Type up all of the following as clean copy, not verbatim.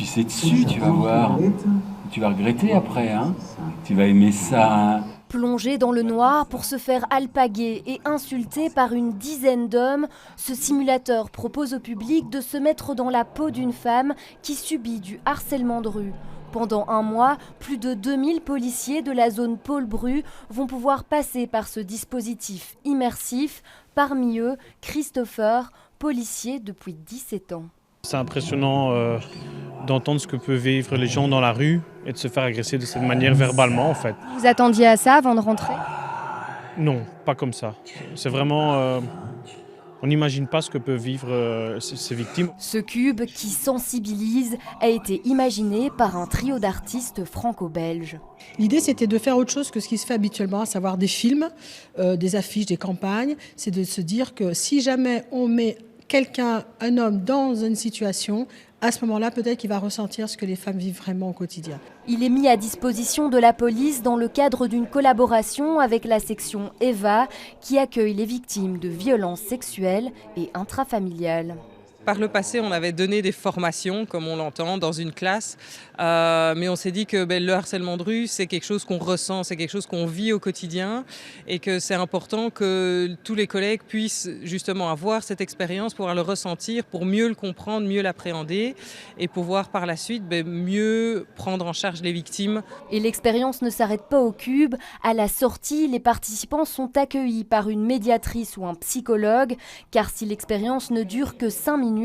pisser dessus, tu vas voir. Tu vas regretter après, hein. Tu vas aimer ça, hein. Plongé dans le noir pour se faire alpaguer et insulter par une dizaine d'hommes, ce simulateur propose au public de se mettre dans la peau d'une femme qui subit du harcèlement de rue. Pendant un mois, plus de 2000 policiers de la zone Paul Bru vont pouvoir passer par ce dispositif immersif. Parmi eux, Christopher, policier depuis 17 ans. C'est impressionnant d'entendre ce que peuvent vivre les gens dans la rue et de se faire agresser de cette manière verbalement en fait. Vous attendiez à ça avant de rentrer ? Non, pas comme ça. C'est vraiment... on n'imagine pas ce que peuvent vivre ces victimes. Ce cube qui sensibilise a été imaginé par un trio d'artistes franco-belges. L'idée, c'était de faire autre chose que ce qui se fait habituellement, à savoir des films, des affiches, des campagnes. C'est de se dire que si jamais on met quelqu'un, un homme, dans une situation, à ce moment-là, peut-être qu'il va ressentir ce que les femmes vivent vraiment au quotidien. Il est mis à disposition de la police dans le cadre d'une collaboration avec la section EVA qui accueille les victimes de violences sexuelles et intrafamiliales. Par le passé, on avait donné des formations, comme on l'entend, dans une classe, mais on s'est dit que le harcèlement de rue, c'est quelque chose qu'on ressent, c'est quelque chose qu'on vit au quotidien et que c'est important que tous les collègues puissent justement avoir cette expérience, pouvoir le ressentir pour mieux le comprendre, mieux l'appréhender et pouvoir par la suite mieux prendre en charge les victimes. Et l'expérience ne s'arrête pas au cube. À la sortie, les participants sont accueillis par une médiatrice ou un psychologue, car si l'expérience ne dure que 5 minutes,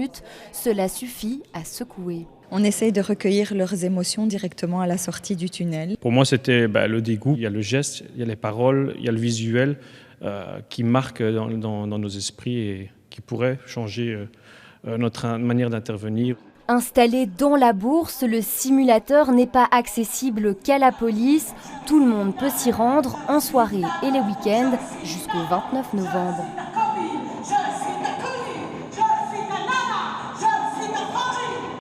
cela suffit à secouer. On essaye de recueillir leurs émotions directement à la sortie du tunnel. Pour moi, c'était le dégoût. Il y a le geste, il y a les paroles, il y a le visuel qui marque dans nos esprits et qui pourrait changer notre manière d'intervenir. Installé dans la bourse, le simulateur n'est pas accessible qu'à la police. Tout le monde peut s'y rendre en soirée et les week-ends jusqu'au 29 novembre.